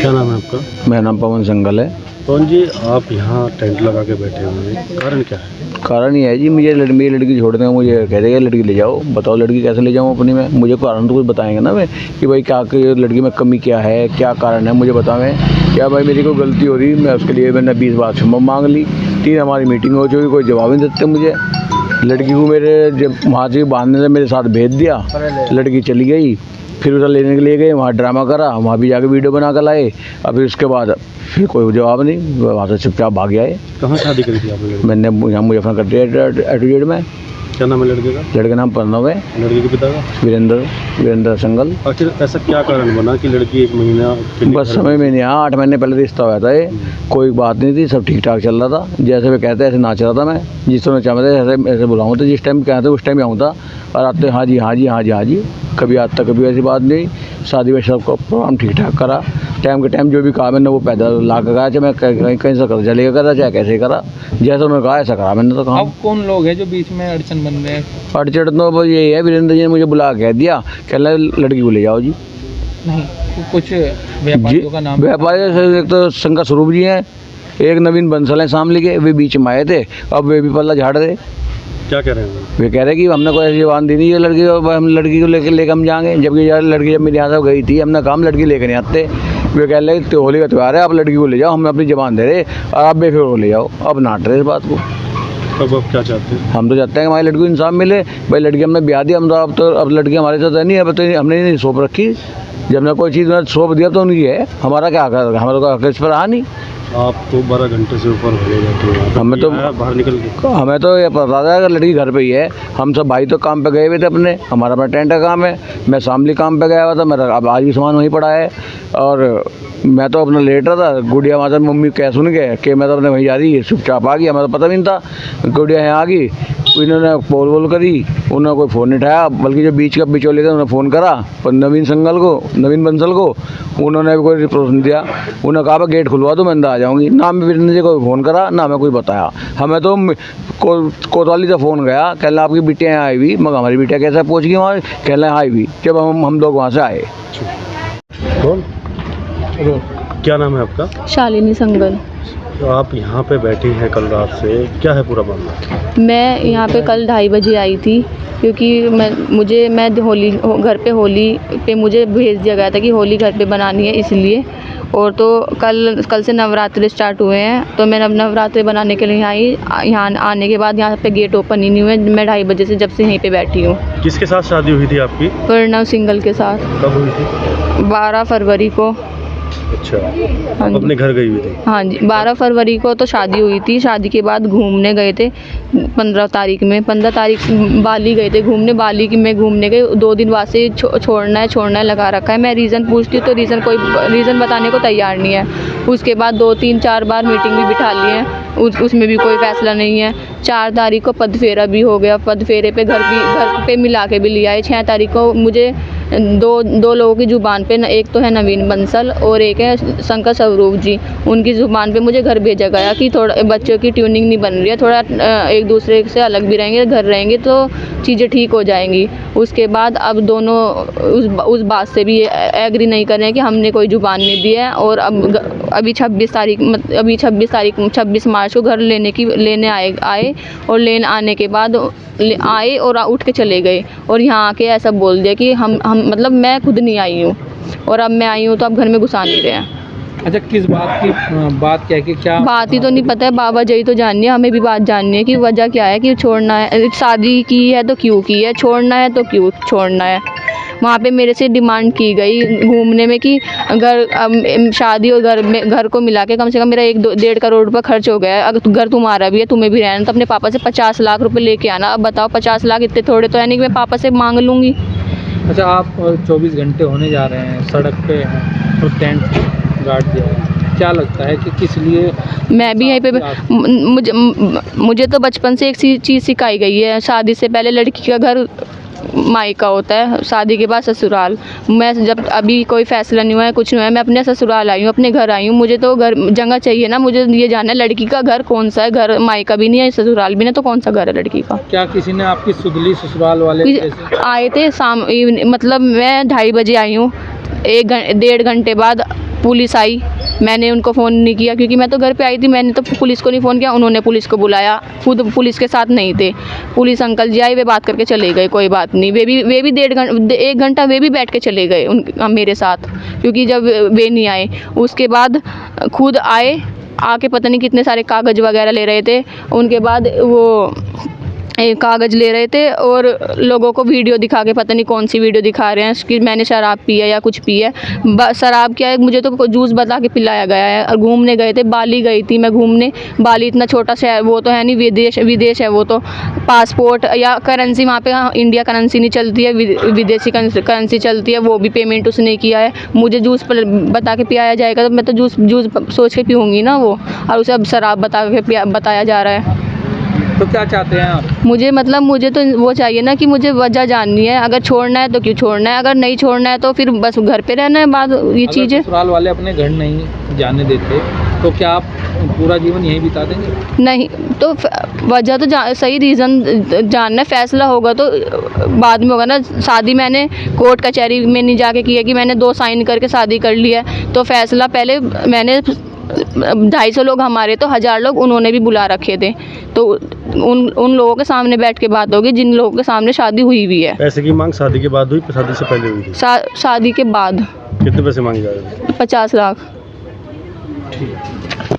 क्या नाम है आपका? मेरा नाम पवन संगल है। पवन जी, आप यहाँ टेंट लगा के बैठे हुए हैं, कारण क्या है? कारण ये है जी, मुझे मेरी लड़की छोड़ दें, मुझे कह देगा लड़की ले जाओ। बताओ लड़की कैसे ले जाऊँ अपनी में? मुझे कारण तो कुछ बताएंगे ना मैं कि भाई क्या लड़की में कमी क्या है, क्या कारण है, मुझे बतावें। क्या भाई मेरी कोई गलती हो रही, मैं उसके लिए मैंने 20 बार क्षमा मांग ली, 3 हमारी मीटिंग हो चुकी, कोई जवाब नहीं देते मुझे। लड़की को मेरे जब वहाँ से बांधने से मेरे साथ भेज दिया, लड़की चली गई, फिर उसे लेने के लिए गए, वहाँ ड्रामा करा, वहाँ भी जाके वीडियो बना कर लाए। अब फिर उसके बाद फिर कोई जवाब नहीं, वहाँ से चुपचाप भाग गया है। कहाँ शादी करी थी आपने? मैंने यहाँ मुजफ्फरनगर एटोजेड में। क्या नाम है लड़के का? लड़के का नाम प्रणव है। लड़के के पिता का? वीरेंद्र संगल। आखिर ऐसा क्या कारण बना कि लड़की 1 महीना बस समझ में नहीं आया। 8 महीने पहले रिश्ता हुआ था, ये कोई बात नहीं थी, सब ठीक ठाक चल रहा था। जैसे वे कहते ऐसे नाच रहा था मैं, जिस समय चाहते ऐसे ऐसे बुलाऊँ, तो जिस टाइम कहते उस टाइम आऊँ था। और आते हाँ जी हाँ जी हाँ जी हाँ जी, कभी आज तक कभी ऐसी बात नहीं। शादी में सबको प्रोग्राम ठीक ठाक करा, टाइम के टाइम जो भी कहा मैंने वो पैदल ला कर गया, चाहे मैं कहीं से कर चलेगा करा, चाहे कैसे करा, जैसा उन्होंने कहा ऐसा करा मैंने। तो कहा अब कौन लोग हैं जो बीच में अड़चन बन रहे हैं? अड़चन तो यही है, वीरेंद्र जी ने मुझे बुला कह दिया, कह लड़की को ले जाओ जी। नहीं, कुछ व्यापारियों का नाम? व्यापारी एक तो शंकर स्वरूप जी हैं, एक नवीन बंसल है शामली के, वे बीच में आए थे, अब वे भी पल्ला झाड़ रहे। क्या कह रहे हैं? वे कह रहे कि हमने कोई ऐसी जवान दी नहीं है लड़की को, हम लड़की को लेकर हम जाएंगे। जबकि यार लड़की जब मेरे यहाँ से गई थी, हमने कहा लड़की लेकर नहीं आते। वे कह रहे तो होली का त्यौहार है, आप लड़की को ले जाओ, हम अपनी जवान दे रहे और आप बेफिक्र को ले जाओ। अब नाट रहे इस बात को। अब आप क्या चाहते हैं? हम तो चाहते हैं कि हमारी लड़की को इंसाफ मिले। भाई लड़की हमने ब्याह दिया, हम तो अब लड़की हमारे साथ नहीं है, अब तो हमने नहीं सौंप रखी। जब हमने कोई चीज़ सौंप दिया तो उनकी है, हमारा क्या हक है? हमारा कोई हक इस पर रहा नहीं। आप तो 12 घंटे से ऊपर हो जाते हैं, हमें तो बाहर निकल के हमें तो ये पता था अगर लड़की घर पे ही है। हम सब भाई तो काम पे गए हुए थे अपने, हमारा अपना टेंट का काम है। मैं शामली काम पे गया हुआ था, मेरा अब आज भी सामान वहीं पड़ा है। और मैं तो अपना लेट रहा था, गुड़िया माता मम्मी कह सुन गए कि मैं तो अपने वहीं जा रही है, चुपचाप आ गया। मैं तो पता भी नहीं था। गुड़िया यहाँ आ गई, इन्होंने बोल करी, उन्होंने कोई फ़ोन नहीं उठाया, बल्कि जो बीच का बिचौले थे उन्होंने फ़ोन करा पर नवीन बंसल को, उन्होंने भी कोई रिप्लाई नहीं दिया। उन्होंने कहा गेट खुलवा दो, मैं अंदर आ जाऊँगी। ना मैं वीरेंद्र जी को फ़ोन करा, ना हमें कोई बताया। हमें तो कोतवाली से फ़ोन गया, कह रहे आपकी बिटिया यहाँ आई हुई। मगर हमारी बिटिया कैसे पहुँच गई वहाँ? कह रहे आई हुई जब हम लोग वहाँ से आए। कौन? क्या नाम है आपका? शालिनी संगल। तो आप यहाँ पे बैठी हैं कल रात से, क्या है पूरा मामला? मैं यहाँ पे कल 2:30 बजे आई थी, क्योंकि मैं होली घर पे होली पे मुझे भेज दिया गया था कि होली घर पे बनानी है इसलिए। और तो कल से नवरात्रि स्टार्ट हुए हैं, तो मैं नवरात्रि बनाने के लिए आई। यहाँ आने के बाद यहाँ पे गेट ओपन ही नहीं हुए। मैं 2:30 बजे से जब से यहीं पे बैठी हूँ। किसके साथ शादी हुई थी आपकी? प्रणव सिंगल के साथ। कब हुई थी? 12 फरवरी को। अच्छा, हाँ आप अपने घर गई हुई थी? हाँ जी, 12 फरवरी को तो शादी हुई थी। शादी के बाद घूमने गए थे 15 तारीख में। 15 तारीख बाली गए थे घूमने। बाली में घूमने गए, 2 दिन बाद से छोड़ना है लगा रखा है। मैं रीज़न पूछती हूँ तो रीज़न बताने को तैयार नहीं है। उसके बाद 2, 3, 4 बार मीटिंग भी बिठा ली है, उसमें भी कोई फ़ैसला नहीं है। 4 तारीख को पदफेरा भी हो गया, पदफेरे पे घर पे मिला के भी लिया है। 6 तारीख को मुझे दो लोगों की ज़ुबान पे, एक तो है नवीन बंसल और एक है शंकर स्वरूप जी, उनकी ज़ुबान पे मुझे घर भेजा गया कि थोड़ा बच्चों की ट्यूनिंग नहीं बन रही है, थोड़ा एक दूसरे से अलग भी रहेंगे, घर रहेंगे तो चीज़ें ठीक हो जाएंगी। उसके बाद अब दोनों उस बात से भी एग्री नहीं कर रहे हैं कि हमने कोई ज़ुबान नहीं दी है। और अब अभी 26 मार्च को घर लेने आए और लेने आने के बाद आए और उठ के चले गए। और यहाँ आके ऐसा बोल दिया कि हम मतलब मैं खुद नहीं आई हूँ और अब मैं आई हूँ तो अब घर में घुसा नहीं रहे हैं। अच्छा, किस बात की बात क्या है कि क्या बात ही तो नहीं पता है, बाबा जी तो जाननी है, हमें भी बात जाननी है कि वजह क्या है कि छोड़ना है। शादी की है तो क्यों की है, छोड़ना है तो क्यों छोड़ना है। वहाँ पे मेरे से डिमांड की गई घूमने में कि अगर शादी और घर को मिला के कम से कम मेरा 1-1.5 करोड़ रुपये खर्च हो गया है। अगर घर तुम्हारा भी है, तुम्हें भी रहना, तो अपने पापा से 50 लाख रुपए लेके आना। अब बताओ 50 लाख इतने थोड़े तो है नहीं कि मैं पापा से मांग लूँगी। अच्छा, आप 24 घंटे होने जा रहे हैं सड़क पे हैं और टेंट गाड़ दिया है, क्या लगता है कि किस लिए? मैं भी यहीं पे मुझे तो बचपन से एक चीज़ सिखाई गई है, शादी से पहले लड़की का घर मायका होता है, शादी के बाद ससुराल। मैं जब अभी कोई फैसला नहीं हुआ है, कुछ नहीं हुआ है, मैं अपने ससुराल आई हूँ, अपने घर आई हूँ। मुझे तो घर जगह चाहिए ना, मुझे ये जानना है लड़की का घर कौन सा है। घर मायका भी नहीं है, ससुराल भी नहीं, तो कौन सा घर है लड़की का? क्या किसी ने आपकी सुधली ससुराल वाले आए थे मतलब मैं 2:30 बजे आई हूँ, 1-1.5 घंटे बाद पुलिस आई, मैंने उनको फ़ोन नहीं किया क्योंकि मैं तो घर पे आई थी। मैंने तो पुलिस को नहीं फ़ोन किया, उन्होंने पुलिस को बुलाया, खुद पुलिस के साथ नहीं थे। पुलिस अंकल जी आए, वे बात करके चले गए, कोई बात नहीं। वे भी 1 घंटा वे भी बैठ के चले गए मेरे साथ, क्योंकि जब वे नहीं आए उसके बाद खुद आए, आके पता नहीं कितने सारे कागज़ वगैरह ले रहे थे। उनके बाद वो कागज़ ले रहे थे और लोगों को वीडियो दिखा के, पता नहीं कौन सी वीडियो दिखा रहे हैं कि मैंने शराब पी है या कुछ पी है। शराब क्या है, मुझे तो जूस बता के पिलाया गया है। और घूमने गए थे, बाली गई थी मैं घूमने। बाली इतना छोटा शहर वो तो है नहीं, विदेश है वो तो। पासपोर्ट या करेंसी वहाँ पे इंडिया करेंसी नहीं चलती है, विदेशी करेंसी चलती है, वो भी पेमेंट उसने किया है। मुझे जूस बता के पिलाया जाएगा तो मैं तो जूस सोच के पीऊँगी ना वो, और उसे अब शराब बताया जा रहा है। तो क्या चाहते हैं आप? मुझे तो वो चाहिए ना कि मुझे वजह जाननी है। अगर छोड़ना है तो क्यों छोड़ना है, अगर नहीं छोड़ना है तो फिर बस घर पे रहना है। बाद ये चीज़ें ससुराल वाले अपने घर नहीं जाने देते तो क्या आप पूरा जीवन यहीं बिता देंगे? नहीं तो वजह तो सही रीज़न जानना है। फैसला होगा तो बाद में होगा ना। शादी मैंने कोर्ट कचहरी में नहीं जाके की है कि मैंने 2 साइन करके शादी कर ली है। तो फैसला पहले मैंने 250 लोग हमारे तो 1000 लोग उन्होंने भी बुला रखे थे, तो उन लोगों के सामने बैठ के बात होगी जिन लोगों के सामने शादी हुई भी है। पैसे की मांग शादी के बाद हुई, शादी से पहले हुई थी? शादी के बाद। कितने पैसे मांगे जा रहे थे? 50 लाख। ठीक।